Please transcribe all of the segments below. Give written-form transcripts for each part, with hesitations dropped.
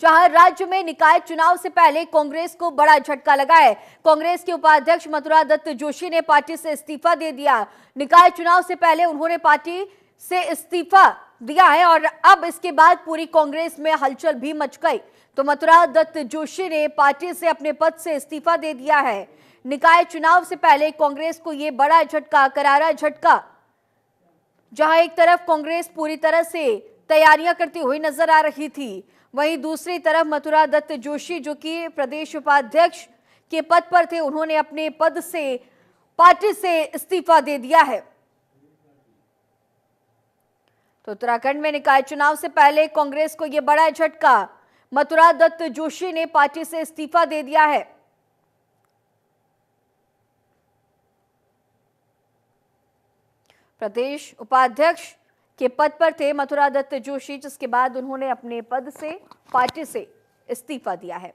जहां राज्य में निकाय चुनाव से पहले कांग्रेस को बड़ा झटका लगा है। कांग्रेस के उपाध्यक्ष मथुरा दत्त जोशी ने पार्टी से इस्तीफा दे दिया। निकाय चुनाव से पहले उन्होंने पार्टी से इस्तीफा दिया है और अब इसके बाद पूरी कांग्रेस में हलचल भी मच गई। तो मथुरा दत्त जोशी ने पार्टी से अपने पद से इस्तीफा दे दिया है। निकाय चुनाव से पहले कांग्रेस को यह बड़ा झटका, करारा झटका, जहां एक तरफ कांग्रेस पूरी तरह से तैयारियां करती हुई नजर आ रही थी, वहीं दूसरी तरफ मथुरा दत्त जोशी जो कि प्रदेश उपाध्यक्ष के पद पर थे, उन्होंने अपने पद से पार्टी से इस्तीफा दे दिया है। तो उत्तराखंड में निकाय चुनाव से पहले कांग्रेस को यह बड़ा झटका, मथुरा दत्त जोशी ने पार्टी से इस्तीफा दे दिया है। प्रदेश उपाध्यक्ष के पद पर थे मथुरा दत्त जोशी, जिसके बाद उन्होंने अपने पद से पार्टी से इस्तीफा दिया है।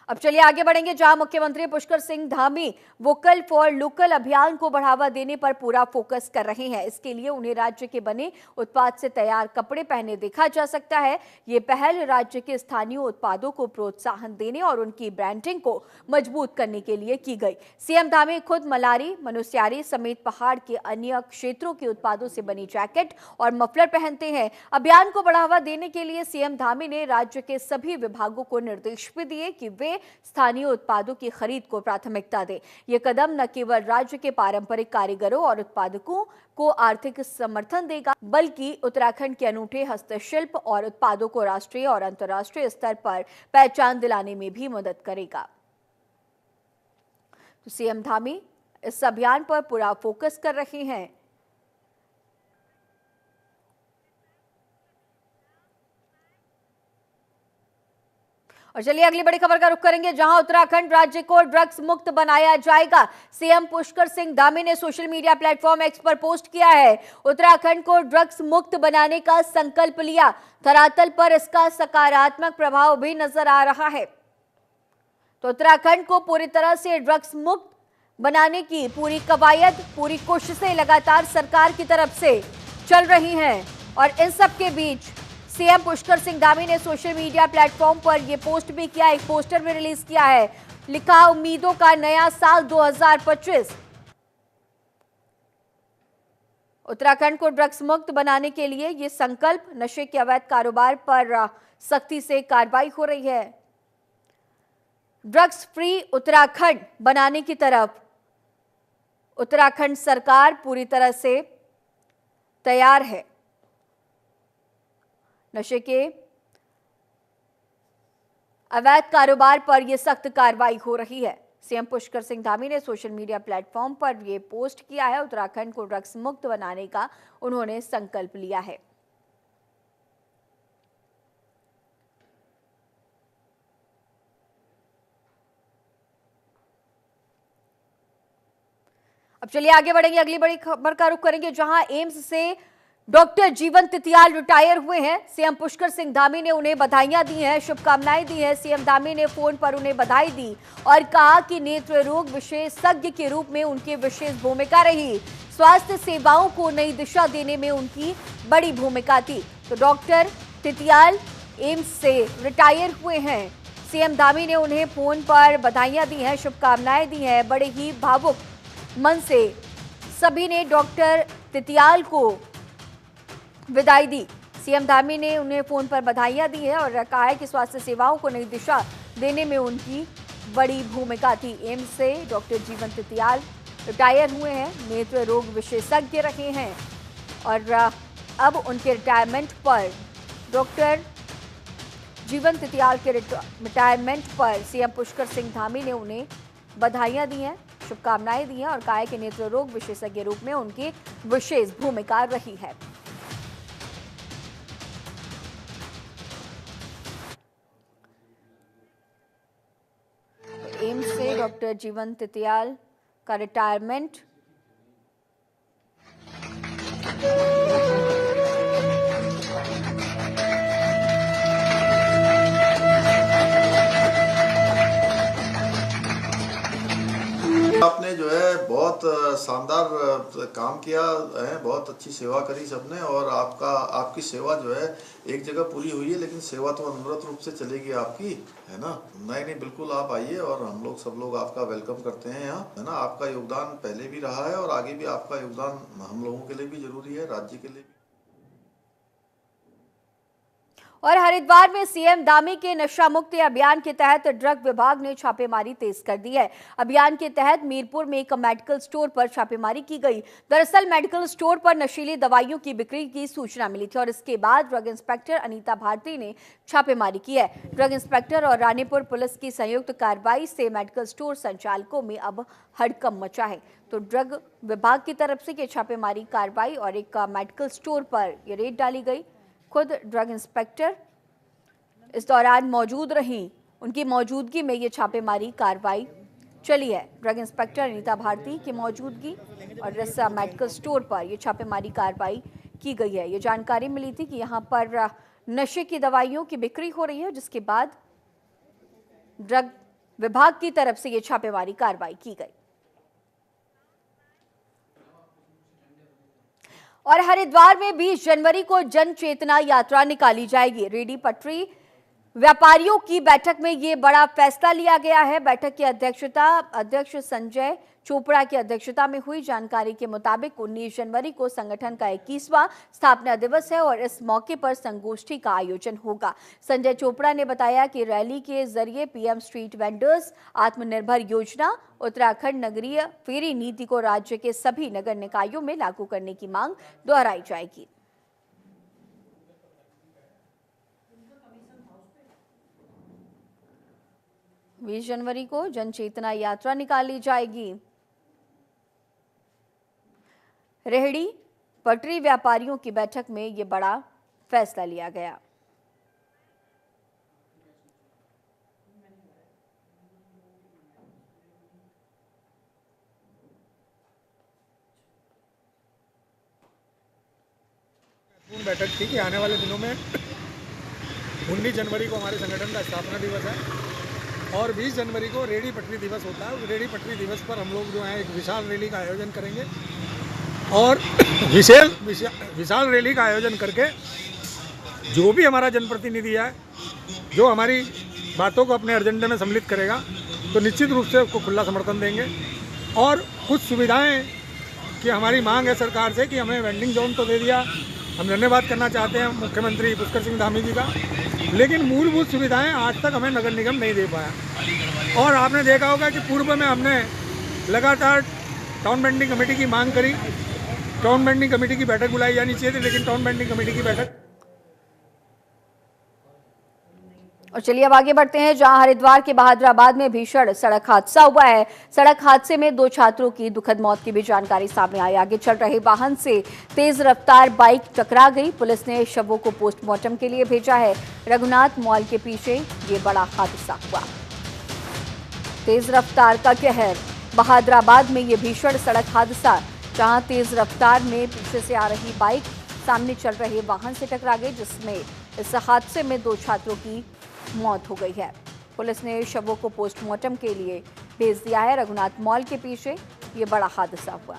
अब चलिए आगे बढ़ेंगे, जहां मुख्यमंत्री Pushkar Singh Dhami vocal for local अभियान को बढ़ावा देने पर पूरा फोकस कर रहे हैं। इसके लिए उन्हें राज्य के बने उत्पाद से तैयार कपड़े पहने देखा जा सकता है। ये पहल राज्य के स्थानीय उत्पादों को प्रोत्साहन देने और उनकी ब्रांडिंग को मजबूत करने के लिए की गई। सीएम धामी खुद मलारी, मनुस्यारी समेत पहाड़ के अन्य क्षेत्रों के उत्पादों से बनी जैकेट और मफलर पहनते हैं। अभियान को बढ़ावा देने के लिए सीएम धामी ने राज्य के सभी विभागों को निर्देश भी दिए कि वे स्थानीय उत्पादों की खरीद को प्राथमिकता दें। यह कदम न केवल राज्य के पारंपरिक कारीगरों और उत्पादकों को आर्थिक समर्थन देगा, बल्कि उत्तराखंड के अनूठे हस्तशिल्प और उत्पादों को राष्ट्रीय और अंतर्राष्ट्रीय स्तर पर पहचान दिलाने में भी मदद करेगा। तो सीएम धामी इस अभियान पर पूरा फोकस कर रहे हैं। और चलिए अगली बड़ी खबर का रुख करेंगे, जहां उत्तराखंड राज्य को ड्रग्स मुक्त बनाया जाएगा। सीएम पुष्कर सिंह धामी ने सोशल मीडिया प्लेटफॉर्म एक्स पर पोस्ट किया है। उत्तराखंड को ड्रग्स मुक्त बनाने का संकल्प लिया। धरातल पर इसका सकारात्मक प्रभाव भी नजर आ रहा है। तो उत्तराखंड को पूरी तरह से ड्रग्स मुक्त बनाने की पूरी कवायद, पूरी कोशिशें लगातार सरकार की तरफ से चल रही हैं और इन सब के बीच सीएम पुष्कर सिंह धामी ने सोशल मीडिया प्लेटफॉर्म पर यह पोस्ट भी किया, एक पोस्टर भी रिलीज किया है। लिखा, उम्मीदों का नया साल 2025। उत्तराखंड को ड्रग्स मुक्त बनाने के लिए यह संकल्प, नशे के अवैध कारोबार पर सख्ती से कार्रवाई हो रही है। ड्रग्स फ्री उत्तराखंड बनाने की तरफ उत्तराखंड सरकार पूरी तरह से तैयार है। नशे के अवैध कारोबार पर यह सख्त कार्रवाई हो रही है। सीएम पुष्कर सिंह धामी ने सोशल मीडिया प्लेटफॉर्म पर यह पोस्ट किया है। उत्तराखंड को ड्रग्स मुक्त बनाने का उन्होंने संकल्प लिया है। अब चलिए आगे बढ़ेंगे, अगली बड़ी खबर का रुख करेंगे, जहां एम्स से डॉक्टर जीवन तितियाल रिटायर हुए हैं। सीएम पुष्कर सिंह धामी ने उन्हें बधाइयां दी हैं, शुभकामनाएं दी हैं। सीएम धामी ने फोन पर उन्हें बधाई दी और कहा कि नेत्र रोग विशेषज्ञ के रूप में उनकी विशेष भूमिका रही। स्वास्थ्य सेवाओं को नई दिशा देने में उनकी बड़ी भूमिका थी। तो डॉक्टर तितियाल एम्स से रिटायर हुए हैं। सीएम धामी ने उन्हें फोन पर बधाइयां दी हैं, शुभकामनाएं दी हैं। बड़े ही भावुक मन से सभी ने डॉक्टर तितियाल को विदाई दी। सीएम धामी ने उन्हें फोन पर बधाइयां दी है और कहा है कि स्वास्थ्य सेवाओं को नई दिशा देने में उनकी बड़ी भूमिका थी। एम्स से डॉक्टर जीवन तितियाल रिटायर हुए हैं, नेत्र रोग विशेषज्ञ रहे हैं और अब उनके रिटायरमेंट पर डॉक्टर जीवन तितियाल के रिटायरमेंट पर सीएम पुष्कर सिंह धामी ने उन्हें बधाइयां दी हैं, शुभकामनाएं दी हैं और कहा है कि नेत्र रोग विशेषज्ञ रूप में उनकी विशेष भूमिका रही है। एम्स से डॉक्टर जीवन तितियाल का रिटायरमेंट। आपने जो है बहुत शानदार बहुत काम किया है, बहुत अच्छी सेवा करी सबने। और आपकी सेवा जो है एक जगह पूरी हुई है, लेकिन सेवा तो अनवरत रूप से चलेगी आपकी, है ना। नहीं, बिल्कुल आप आइए, और हम लोग सब लोग आपका वेलकम करते हैं यहाँ, है ना। आपका योगदान पहले भी रहा है और आगे भी आपका योगदान हम लोगों के लिए भी जरूरी है, राज्य के लिए भी। और हरिद्वार में सीएम धामी के नशा मुक्ति अभियान के तहत ड्रग विभाग ने छापेमारी तेज कर दी है। अभियान के तहत मीरपुर में एक मेडिकल स्टोर पर छापेमारी की गई। दरअसल मेडिकल स्टोर पर नशीली दवाइयों की बिक्री की सूचना मिली थी और इसके बाद ड्रग इंस्पेक्टर अनीता भारती ने छापेमारी की है। ड्रग इंस्पेक्टर और रानीपुर पुलिस की संयुक्त कार्रवाई से मेडिकल स्टोर संचालकों में अब हड़कंप मचा है। तो ड्रग विभाग की तरफ से ये छापेमारी कार्रवाई और एक मेडिकल स्टोर पर ये रेड डाली गई। खुद ड्रग इंस्पेक्टर इस दौरान मौजूद रहीं। उनकी मौजूदगी में ये छापेमारी कार्रवाई चली है। ड्रग इंस्पेक्टर अनीता भारती की मौजूदगी और इस मेडिकल स्टोर पर ये छापेमारी कार्रवाई की गई है। ये जानकारी मिली थी कि यहाँ पर नशे की दवाइयों की बिक्री हो रही है, जिसके बाद ड्रग विभाग की तरफ से ये छापेमारी कार्रवाई की गई। और हरिद्वार में 20 जनवरी को जन चेतना यात्रा निकाली जाएगी। रेडी पटरी व्यापारियों की बैठक में ये बड़ा फैसला लिया गया है। बैठक की अध्यक्षता अध्यक्ष संजय चोपड़ा की अध्यक्षता में हुई। जानकारी के मुताबिक 19 जनवरी को संगठन का 21वां स्थापना दिवस है और इस मौके पर संगोष्ठी का आयोजन होगा। संजय चोपड़ा ने बताया कि रैली के जरिए पीएम स्ट्रीट वेंडर्स आत्मनिर्भर योजना, उत्तराखंड नगरीय फेरी नीति को राज्य के सभी नगर निकायों में लागू करने की मांग दोहराई जाएगी। बीस जनवरी को जन चेतना यात्रा निकाली जाएगी। रेहड़ी पटरी व्यापारियों की बैठक में ये बड़ा फैसला लिया गया। बैठक थी कि आने वाले दिनों में 19 जनवरी को हमारे संगठन का स्थापना दिवस है और 20 जनवरी को रेडी पटरी दिवस होता है। उस रेडी पटरी दिवस पर हम लोग जो है एक विशाल रैली का आयोजन करेंगे और विशाल रैली का आयोजन करके जो भी हमारा जनप्रतिनिधि है, जो हमारी बातों को अपने एजेंडे में सम्मिलित करेगा, तो निश्चित रूप से उसको खुला समर्थन देंगे। और कुछ सुविधाएं कि हमारी मांग है सरकार से कि हमें वेंडिंग जोन तो दे दिया, हम धन्यवाद करना चाहते हैं मुख्यमंत्री पुष्कर सिंह धामी जी का, लेकिन मूलभूत सुविधाएं आज तक हमें नगर निगम नहीं दे पाया। और आपने देखा होगा कि पूर्व में हमने लगातार टाउन बेंडिंग कमेटी की मांग करी, टाउन बेंडिंग कमेटी की बैठक बुलाई जानी चाहिए थी, लेकिन टाउन बेंडिंग कमेटी की बैठक। और चलिए अब आगे बढ़ते हैं, जहां हरिद्वार के बहादुराबाद में भीषण सड़क हादसा हुआ है। सड़क हादसे में 2 छात्रों की दुखद मौत की भी जानकारी सामने आई। आगे चल रहे वाहन से तेज रफ्तार बाइक टकरा गई। पुलिस ने शवों को पोस्टमार्टम के लिए भेजा है। रघुनाथ मॉल के पीछे ये बड़ा हादसा हुआ। तेज रफ्तार का कहर, बहादुराबाद में ये भीषण सड़क हादसा, जहां तेज रफ्तार में पीछे से आ रही बाइक सामने चल रहे वाहन से टकरा गई, जिसमें इस हादसे में 2 छात्रों की मौत हो गई है। पुलिस ने शवों को पोस्टमार्टम के लिए भेज दिया है। रघुनाथ मॉल के पीछे ये बड़ा हादसा हुआ।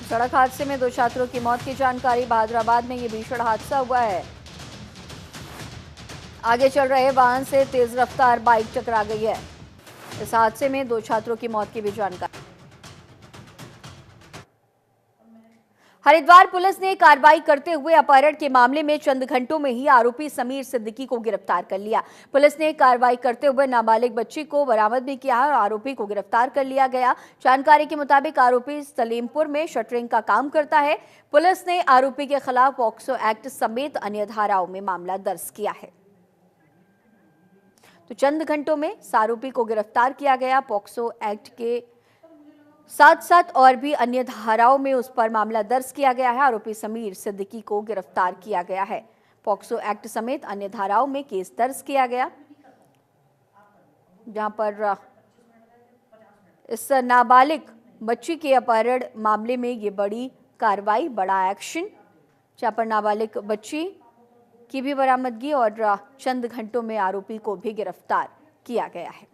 सड़क हादसे में 2 छात्रों की मौत की जानकारी। बहादुराबाद में ये भीषण हादसा हुआ है। आगे चल रहे वाहन से तेज रफ्तार बाइक टकरा गई है। इस हादसे में 2 छात्रों की मौत की भी जानकारी। हरिद्वार पुलिस ने कार्रवाई करते हुए अपहरण के मामले में चंद घंटों में ही आरोपी समीर सिद्दीकी को गिरफ्तार कर लिया। पुलिस ने कार्रवाई करते हुए नाबालिग बच्ची को बरामद भी किया और आरोपी को गिरफ्तार कर लिया गया। जानकारी के मुताबिक आरोपी सलीमपुर में शटरिंग का काम करता है। पुलिस ने आरोपी के खिलाफ पॉक्सो एक्ट समेत अन्य धाराओं में मामला दर्ज किया है। तो चंद घंटों में आरोपी को गिरफ्तार किया गया। पॉक्सो एक्ट के साथ साथ और भी अन्य धाराओं में उस पर मामला दर्ज किया गया है। आरोपी समीर सिद्दीकी को गिरफ्तार किया गया है। पॉक्सो एक्ट समेत अन्य धाराओं में केस दर्ज किया गया, जहां पर इस नाबालिग बच्ची के अपहरण मामले में ये बड़ी कार्रवाई, बड़ा एक्शन, जहां पर नाबालिग बच्ची की भी बरामदगी और चंद घंटों में आरोपी को भी गिरफ्तार किया गया है।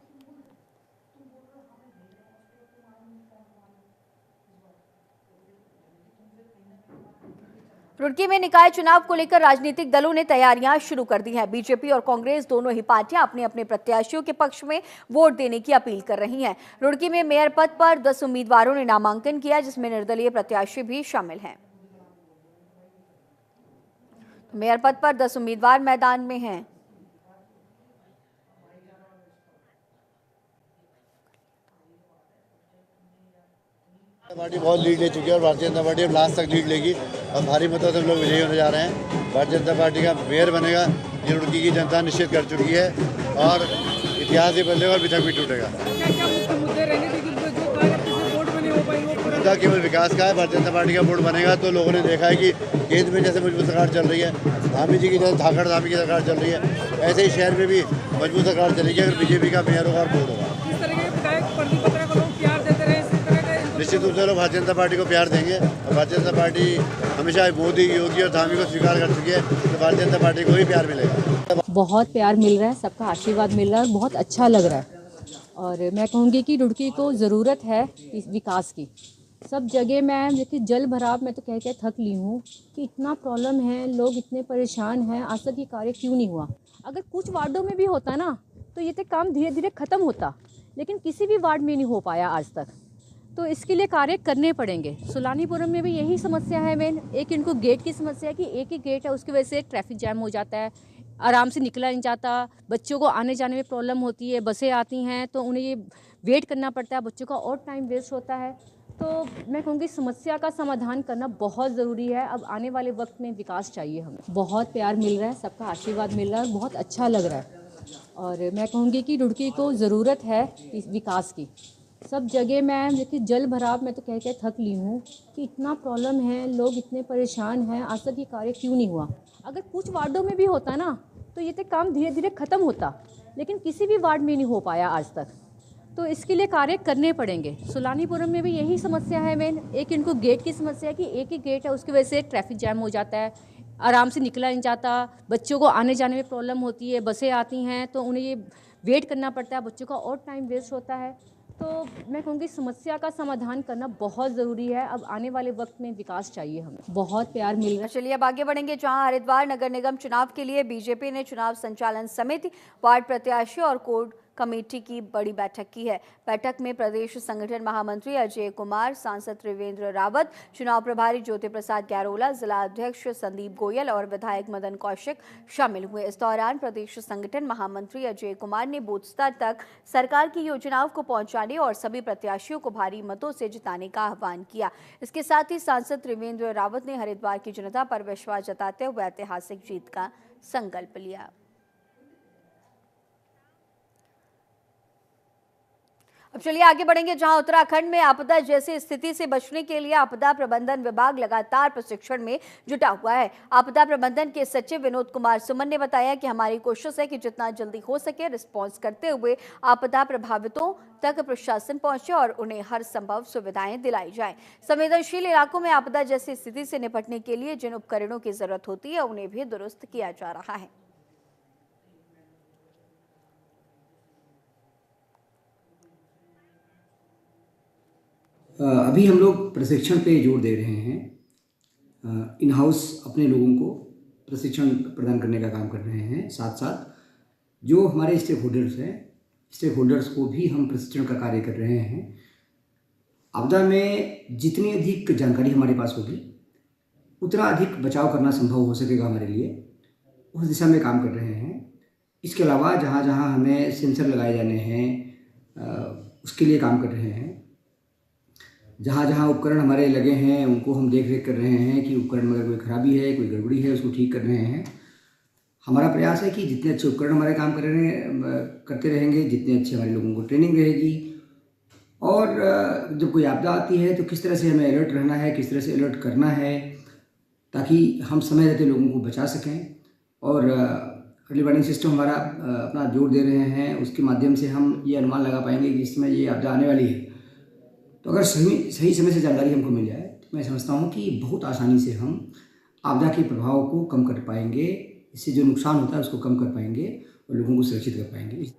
रुड़की में निकाय चुनाव को लेकर राजनीतिक दलों ने तैयारियां शुरू कर दी हैं। बीजेपी और कांग्रेस दोनों ही पार्टियां अपने अपने प्रत्याशियों के पक्ष में वोट देने की अपील कर रही हैं। रुड़की में मेयर पद पर 10 उम्मीदवारों ने नामांकन किया, जिसमें निर्दलीय प्रत्याशी भी शामिल हैं। मेयर पद पर 10 उम्मीदवार मैदान में हैं। पार्टी बहुत लीड ले चुकी है और भारतीय जनता पार्टी अब लास्ट तक लीड लेगी और भारी मतों से हम लोग विजयी होने जा रहे हैं। भारतीय जनता पार्टी का मेयर बनेगा, ये रुड़की की जनता निश्चित कर चुकी है और इतिहास ही बदलेगा और बिठक भी टूटेगा। मुद्दा केवल विकास का है। भारतीय जनता पार्टी का बोर्ड बनेगा तो लोगों ने देखा है कि केंद्र में जैसे मजबूत सरकार चल रही है, धामी जी की जैसे धाकड़ धामी की सरकार चल रही है, ऐसे ही शहर में भी मजबूत सरकार चलेगी अगर बीजेपी का मेयर होगा और बोर्ड होगा। निश्चित रूप से लोग भारतीय जनता पार्टी को प्यार देंगे और भारतीय जनता पार्टी हमेशा मोदी, योगी और धामी को स्वीकार कर चुकी है, तो भारतीय जनता पार्टी को ही प्यार मिलेगा। बहुत प्यार मिल रहा है, सबका आशीर्वाद मिल रहा है, बहुत अच्छा लग रहा है। और मैं कहूँगी कि रुड़की को ज़रूरत है विकास की। सब जगह मैं देखिए जल भराव मैं तो कह के थक ली हूँ कि इतना प्रॉब्लम है, लोग इतने परेशान हैं, आज तक ये कार्य क्यों नहीं हुआ। अगर कुछ वार्डों में भी होता ना तो ये तो काम धीरे धीरे ख़त्म होता, लेकिन किसी भी वार्ड में नहीं हो पाया आज तक। तो इसके लिए कार्य करने पड़ेंगे। सुलानीपुरम में भी यही समस्या है मेन। एक इनको गेट की समस्या है कि एक ही गेट है, उसकी वजह से ट्रैफिक जैम हो जाता है, आराम से निकला नहीं जाता, बच्चों को आने जाने में प्रॉब्लम होती है, बसें आती हैं तो उन्हें ये वेट करना पड़ता है, बच्चों का और टाइम वेस्ट होता है। तो मैं कहूँगी समस्या का समाधान करना बहुत ज़रूरी है। अब आने वाले वक्त में विकास चाहिए हमें। बहुत प्यार मिल रहा है, सबका आशीर्वाद मिल रहा है, बहुत अच्छा लग रहा है। और मैं कहूँगी कि रुड़की को ज़रूरत है विकास की। सब जगह मैं देखिए जल भराव मैं तो कह के थक ली हूँ कि इतना प्रॉब्लम है, लोग इतने परेशान हैं, आज तक ये कार्य क्यों नहीं हुआ। अगर कुछ वार्डों में भी होता ना तो ये तो काम धीरे धीरे ख़त्म होता, लेकिन किसी भी वार्ड में नहीं हो पाया आज तक। तो इसके लिए कार्य करने पड़ेंगे। सुलानीपुरम में भी यही समस्या है मेन। एक इनको गेट की समस्या है कि एक ही गेट है, उसकी वजह से ट्रैफिक जैम हो जाता है, आराम से निकला नहीं जाता, बच्चों को आने जाने में प्रॉब्लम होती है, बसें आती हैं तो उन्हें ये वेट करना पड़ता है, बच्चों का और टाइम वेस्ट होता है। तो मैं कहूँगी समस्या का समाधान करना बहुत ज़रूरी है। अब आने वाले वक्त में विकास चाहिए हमें। बहुत प्यार मिल रहा है। चलिए अब आगे बढ़ेंगे, जहां हरिद्वार नगर निगम चुनाव के लिए बीजेपी ने चुनाव संचालन समिति, वार्ड प्रत्याशी और कोर कमेटी की बड़ी बैठक की है। बैठक में प्रदेश संगठन महामंत्री अजय कुमार, सांसद त्रिवेंद्र रावत, चुनाव प्रभारी ज्योति प्रसाद गैरोला, जिला अध्यक्ष संदीप गोयल और विधायक मदन कौशिक शामिल हुए। इस दौरान प्रदेश संगठन महामंत्री अजय कुमार ने बूथ स्तर तक सरकार की योजनाओं को पहुंचाने और सभी प्रत्याशियों को भारी मतों से जिताने का आह्वान किया। इसके साथ ही सांसद त्रिवेंद्र रावत ने हरिद्वार की जनता पर विश्वास जताते हुए ऐतिहासिक जीत का संकल्प लिया। अब चलिए आगे बढ़ेंगे, जहां उत्तराखंड में आपदा जैसी स्थिति से बचने के लिए आपदा प्रबंधन विभाग लगातार प्रशिक्षण में जुटा हुआ है। आपदा प्रबंधन के सचिव विनोद कुमार सुमन ने बताया कि हमारी कोशिश है कि जितना जल्दी हो सके रिस्पांस करते हुए आपदा प्रभावितों तक प्रशासन पहुंचे और उन्हें हर संभव सुविधाएं दिलाई जाए। संवेदनशील इलाकों में आपदा जैसी स्थिति से निपटने के लिए जिन उपकरणों की जरूरत होती है उन्हें भी दुरुस्त किया जा रहा है। अभी हम लोग प्रशिक्षण पे जोर दे रहे हैं। इन हाउस अपने लोगों को प्रशिक्षण प्रदान करने का काम कर रहे हैं। साथ साथ जो हमारे स्टेक होल्डर्स को भी हम प्रशिक्षण का कार्य कर रहे हैं। आपदा में जितनी अधिक जानकारी हमारे पास होगी उतना अधिक बचाव करना संभव हो सकेगा हमारे लिए, उस दिशा में काम कर रहे हैं। इसके अलावा जहाँ जहाँ हमें सेंसर लगाए जाने हैं उसके लिए काम कर रहे हैं। जहाँ जहाँ उपकरण हमारे लगे हैं उनको हम देख रेख कर रहे हैं कि उपकरण में अगर कोई खराबी है, कोई गड़बड़ी है, उसको ठीक कर रहे हैं। हमारा प्रयास है कि जितने अच्छे उपकरण हमारे काम करते रहेंगे, जितने अच्छे हमारे लोगों को ट्रेनिंग रहेगी और जब कोई आपदा आती है तो किस तरह से हमें अलर्ट रहना है, किस तरह से अलर्ट करना है ताकि हम समय रहते लोगों को बचा सकें। और अर्ली वार्निंग सिस्टम हमारा अपना जोर दे रहे हैं, उसके माध्यम से हम ये अनुमान लगा पाएंगे कि इस समय ये आपदा आने वाली है। तो अगर सही समय से जानकारी हमको मिल जाए तो मैं समझता हूँ कि बहुत आसानी से हम आपदा के प्रभाव को कम कर पाएंगे इससे जो नुकसान होता है उसको कम कर पाएंगे और लोगों को सुरक्षित कर पाएंगे।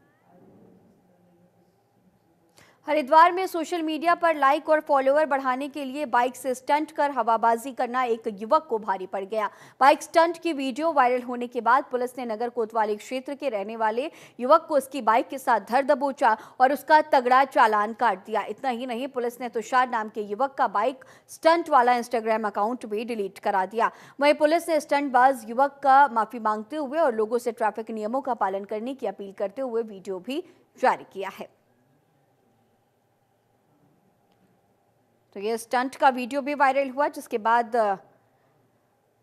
हरिद्वार में सोशल मीडिया पर लाइक और फॉलोअर बढ़ाने के लिए बाइक से स्टंट कर हवाबाजी करना एक युवक को भारी पड़ गया। बाइक स्टंट की वीडियो वायरल होने के बाद पुलिस ने नगर कोतवाली क्षेत्र के रहने वाले युवक को उसकी बाइक के साथ धर दबोचा और उसका तगड़ा चालान काट दिया। इतना ही नहीं, पुलिस ने तुषार नाम के युवक का बाइक स्टंट वाला इंस्टाग्राम अकाउंट भी डिलीट करा दिया। वहीं पुलिस ने स्टंटबाज युवक का माफी मांगते हुए और लोगों से ट्रैफिक नियमों का पालन करने की अपील करते हुए वीडियो भी जारी किया है। तो ये स्टंट का वीडियो भी वायरल हुआ, जिसके बाद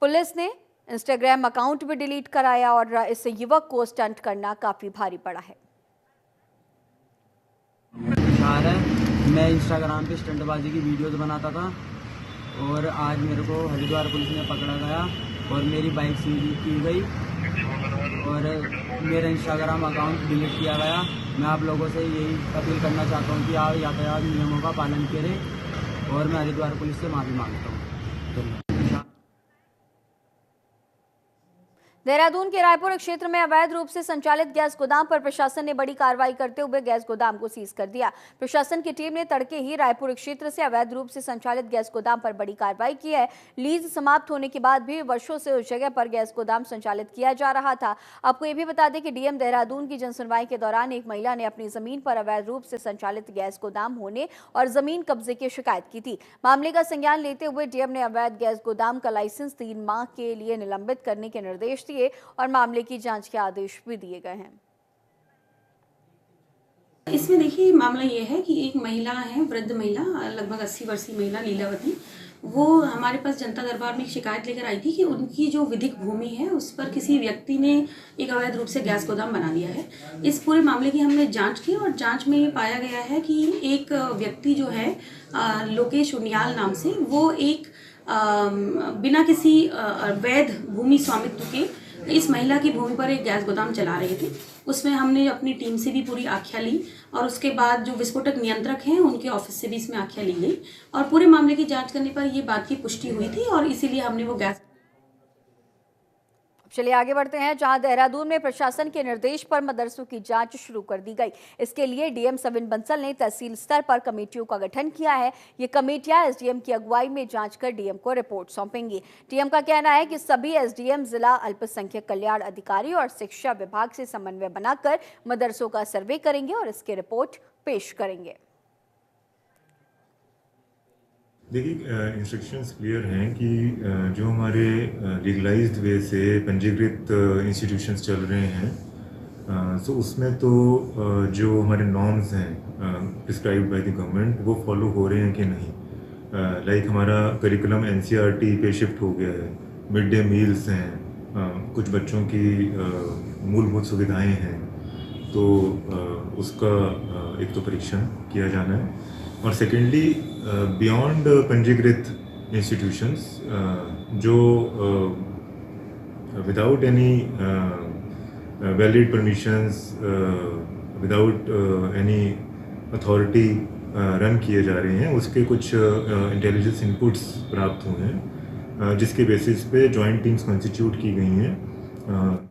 पुलिस ने इंस्टाग्राम अकाउंट भी डिलीट कराया और इस युवक को स्टंट करना काफी भारी पड़ा है। मैं इंस्टाग्राम पे स्टंटबाजी की वीडियोस बनाता था और आज मेरे को हरिद्वार पुलिस ने पकड़ा गया और मेरी बाइक सीज की गई और मेरा इंस्टाग्राम अकाउंट डिलीट किया गया। मैं आप लोगों से यही अपील करना चाहता हूँ कि आप यातायात नियमों का पालन करें और मैं हरिद्वार पुलिस से माफी मांगता हूँ। देहरादून के रायपुर क्षेत्र में अवैध रूप से संचालित गैस गोदाम पर प्रशासन ने बड़ी कार्रवाई करते हुए गैस गोदाम को सीज कर दिया। प्रशासन की टीम ने तड़के ही रायपुर क्षेत्र से अवैध रूप से संचालित गैस गोदाम पर बड़ी कार्रवाई की है। लीज समाप्त होने के बाद भी वर्षों से उस जगह पर गैस गोदाम संचालित किया जा रहा था। आपको ये भी बता दें कि डीएम देहरादून की जनसुनवाई के दौरान एक महिला ने अपनी जमीन पर अवैध रूप से संचालित गैस गोदाम होने और जमीन कब्जे की शिकायत की थी। मामले का संज्ञान लेते हुए डीएम ने अवैध गैस गोदाम का लाइसेंस 3 माह के लिए निलंबित करने के निर्देश दिए और मामले की जांच के आदेश भी दिए गए हैं। इसमें देखिए मामला ये है कि एक महिला है, वृद्ध महिला, लगभग 80 वर्षीय महिला लीलावती, वो हमारे पास जनता दरबार में एक शिकायत लेकर आई थी कि उनकी जो विधिक भूमि है उस पर किसी व्यक्ति ने एक अवैध रूप से गैस गोदाम बना दिया है। इस पूरे मामले की हमने जांच की और जांच में ये पाया गया है कि एक व्यक्ति जो है लोकेश उनियाल नाम से, वो एक बिना किसी वैध भूमि स्वामित्व के इस महिला की भूमि पर एक गैस गोदाम चला रहे थे। उसमें हमने अपनी टीम से भी पूरी आख्या ली और उसके बाद जो विस्फोटक नियंत्रक हैं उनके ऑफिस से भी इसमें आख्या ली गई और पूरे मामले की जांच करने पर ये बात की पुष्टि हुई थी और इसीलिए हमने वो गैस। चलिए आगे बढ़ते हैं, जहां देहरादून में प्रशासन के निर्देश पर मदरसों की जांच शुरू कर दी गई। इसके लिए डीएम सविन बंसल ने तहसील स्तर पर कमेटियों का गठन किया है। ये कमेटियां एसडीएम की अगुवाई में जांच कर डीएम को रिपोर्ट सौंपेंगी। डीएम का कहना है कि सभी एसडीएम जिला अल्पसंख्यक कल्याण अधिकारी और शिक्षा विभाग से समन्वय बनाकर मदरसों का सर्वे करेंगे और इसकी रिपोर्ट पेश करेंगे। देखिए, इंस्ट्रक्शंस क्लियर हैं कि जो हमारे लीगलाइज्ड वे से पंजीकृत इंस्टीट्यूशंस चल रहे हैं, सो उसमें तो जो हमारे नॉर्म्स हैं प्रिस्क्राइब्ड बाय द गवर्नमेंट वो फॉलो हो रहे हैं कि नहीं। लाइक हमारा करिकुलम एनसीईआरटी पे शिफ्ट हो गया है, मिड डे मील्स हैं, कुछ बच्चों की मूलभूत सुविधाएं हैं, तो उसका एक तो परीक्षण किया जाना है और सेकेंडली बियॉन्ड पंजीकृत इंस्टीट्यूशंस जो without any valid permissions, without any authority run किए जा रहे हैं, उसके कुछ इंटेलिजेंस इनपुट्स प्राप्त हुए हैं जिसके बेसिस पे जॉइंट टीम्स कॉन्स्टिट्यूट की गई हैं।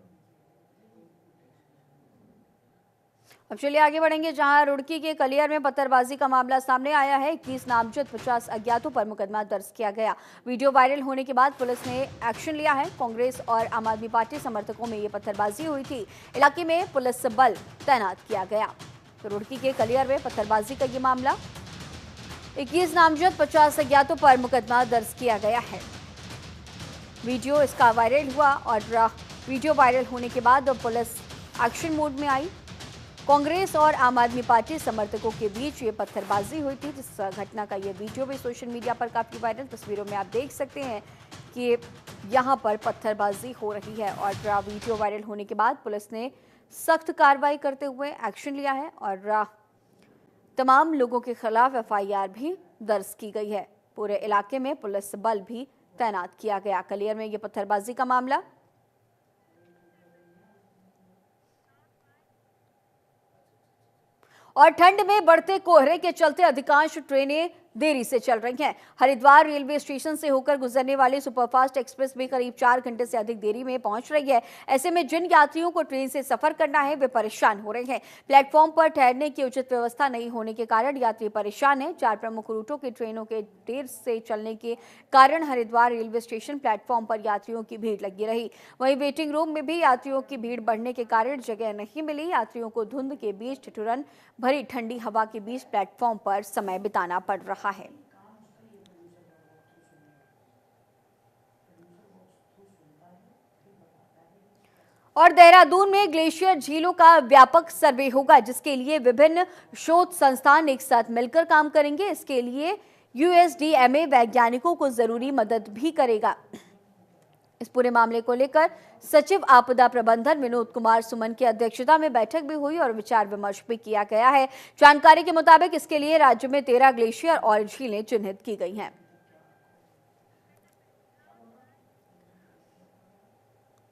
अब चलिए आगे बढ़ेंगे, जहां रुड़की के कलियर में पत्थरबाजी का मामला सामने आया है। 21 नामजद 50 अज्ञातों पर मुकदमा दर्ज किया गया। वीडियो वायरल होने के बाद पुलिस ने एक्शन लिया है। कांग्रेस और आम आदमी पार्टी समर्थकों में ये पत्थरबाजी हुई थी। इलाके में पुलिस बल तैनात किया गया। तो रुड़की के कलियर में पत्थरबाजी का ये मामला, 21 नामजद 50 अज्ञातों पर मुकदमा दर्ज किया गया है। वीडियो इसका वायरल हुआ और वीडियो वायरल होने के बाद पुलिस एक्शन मोड में आई। कांग्रेस और आम आदमी पार्टी समर्थकों के बीच ये पत्थरबाजी हुई थी, जिस घटना का ये वीडियो भी सोशल मीडिया पर काफ़ी वायरल। तस्वीरों में आप देख सकते हैं कि यहाँ पर पत्थरबाजी हो रही है और वीडियो वायरल होने के बाद पुलिस ने सख्त कार्रवाई करते हुए एक्शन लिया है और तमाम लोगों के खिलाफ एफआईआर भी दर्ज की गई है। पूरे इलाके में पुलिस बल भी तैनात किया गया। कलियर में ये पत्थरबाजी का मामला। और ठंड में बढ़ते कोहरे के चलते अधिकांश ट्रेनें देरी से चल रही हैं। हरिद्वार रेलवे स्टेशन से होकर गुजरने वाली सुपरफास्ट एक्सप्रेस भी करीब 4 घंटे से अधिक देरी में पहुंच रही है। ऐसे में जिन यात्रियों को ट्रेन से सफर करना है वे परेशान हो रहे हैं। प्लेटफॉर्म पर ठहरने की उचित व्यवस्था नहीं होने के कारण यात्री परेशान हैं। 4 प्रमुख रूटों की ट्रेनों के देर से चलने के कारण हरिद्वार रेलवे स्टेशन प्लेटफॉर्म पर यात्रियों की भीड़ लगी रही। वहीं वेटिंग रूम में भी यात्रियों की भीड़ बढ़ने के कारण जगह नहीं मिली। यात्रियों को धुंध के बीच ठिठुरन भरी ठंडी हवा के बीच प्लेटफॉर्म पर समय बिताना पड़ रहा है। और देहरादून में ग्लेशियर झीलों का व्यापक सर्वे होगा, जिसके लिए विभिन्न शोध संस्थान एक साथ मिलकर काम करेंगे। इसके लिए USDMA वैज्ञानिकों को जरूरी मदद भी करेगा। इस पूरे मामले को लेकर सचिव आपदा प्रबंधन विनोद कुमार सुमन की अध्यक्षता में बैठक भी हुई और विचार विमर्श भी किया गया है। जानकारी के मुताबिक इसके लिए राज्य में 13 ग्लेशियर और झीलें चिन्हित की गई हैं।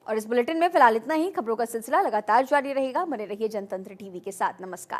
और इस बुलेटिन में फिलहाल इतना ही। खबरों का सिलसिला लगातार जारी रहेगा। बने रहिए जनतंत्र टीवी के साथ। नमस्कार।